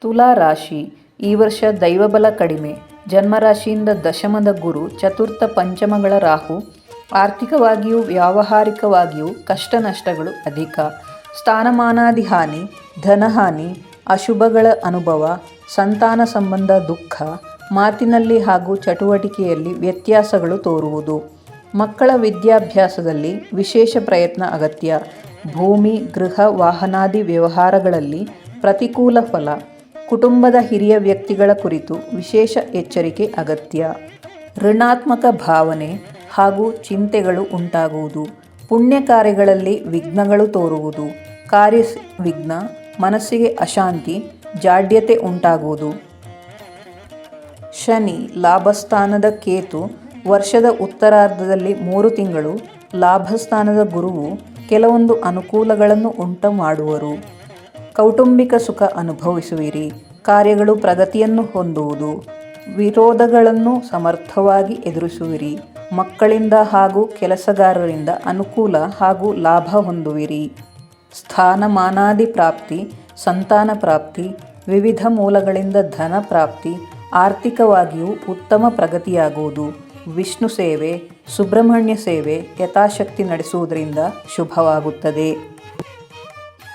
ತುಲಾ ರಾಶಿ. ಈ ವರ್ಷ ದೈವಬಲ ಕಡಿಮೆ. ಜನ್ಮರಾಶಿಯಿಂದ ದಶಮದ ಗುರು, ಚತುರ್ಥ ಪಂಚಮಗಳ ರಾಹು. ಆರ್ಥಿಕವಾಗಿಯೂ ವ್ಯಾವಹಾರಿಕವಾಗಿಯೂ ಕಷ್ಟ ನಷ್ಟಗಳು ಅಧಿಕ. ಸ್ಥಾನಮಾನಾದಿ ಹಾನಿ, ಧನಹಾನಿ, ಅಶುಭಗಳ ಅನುಭವ, ಸಂತಾನ ಸಂಬಂಧ ದುಃಖ, ಮಾತಿನಲ್ಲಿ ಹಾಗೂ ಚಟುವಟಿಕೆಯಲ್ಲಿ ವ್ಯತ್ಯಾಸಗಳು ತೋರುವುದು. ಮಕ್ಕಳ ವಿದ್ಯಾಭ್ಯಾಸದಲ್ಲಿ ವಿಶೇಷ ಪ್ರಯತ್ನ ಅಗತ್ಯ. ಭೂಮಿ, ಗೃಹ, ವಾಹನಾದಿ ವ್ಯವಹಾರಗಳಲ್ಲಿ ಪ್ರತಿಕೂಲ ಫಲ. ಕುಟುಂಬದ ಹಿರಿಯ ವ್ಯಕ್ತಿಗಳ ಕುರಿತು ವಿಶೇಷ ಎಚ್ಚರಿಕೆ ಅಗತ್ಯ. ಋಣಾತ್ಮಕ ಭಾವನೆ ಹಾಗೂ ಚಿಂತೆಗಳು ಉಂಟಾಗುವುದು. ಪುಣ್ಯ ಕಾರ್ಯಗಳಲ್ಲಿ ವಿಘ್ನಗಳು ತೋರುವುದು. ಕಾರ್ಯ ವಿಘ್ನ, ಮನಸ್ಸಿಗೆ ಅಶಾಂತಿ, ಜಾಡ್ಯತೆ ಉಂಟಾಗುವುದು. ಶನಿ ಲಾಭಸ್ಥಾನದ ಕೇತು ವರ್ಷದ ಉತ್ತರಾರ್ಧದಲ್ಲಿ 3 ತಿಂಗಳು. ಲಾಭಸ್ಥಾನದ ಗುರುವು ಕೆಲವೊಂದು ಅನುಕೂಲಗಳನ್ನು ಉಂಟು ಮಾಡುವರು. ಕೌಟುಂಬಿಕ ಸುಖ ಅನುಭವಿಸುವಿರಿ. ಕಾರ್ಯಗಳು ಪ್ರಗತಿಯನ್ನು ಹೊಂದುವುದು. ವಿರೋಧಗಳನ್ನು ಸಮರ್ಥವಾಗಿ ಎದುರಿಸುವಿರಿ. ಮಕ್ಕಳಿಂದ ಹಾಗೂ ಕೆಲಸಗಾರರಿಂದ ಅನುಕೂಲ ಹಾಗೂ ಲಾಭ ಹೊಂದುವಿರಿ. ಸ್ಥಾನಮಾನಾದಿ ಪ್ರಾಪ್ತಿ, ಸಂತಾನ ಪ್ರಾಪ್ತಿ, ವಿವಿಧ ಮೂಲಗಳಿಂದ ಧನ ಪ್ರಾಪ್ತಿ. ಆರ್ಥಿಕವಾಗಿಯೂ ಉತ್ತಮ ಪ್ರಗತಿಯಾಗುವುದು. ವಿಷ್ಣು ಸೇವೆ, ಸುಬ್ರಹ್ಮಣ್ಯ ಸೇವೆ ಯಥಾಶಕ್ತಿ ನಡೆಸುವುದರಿಂದ ಶುಭವಾಗುತ್ತದೆ.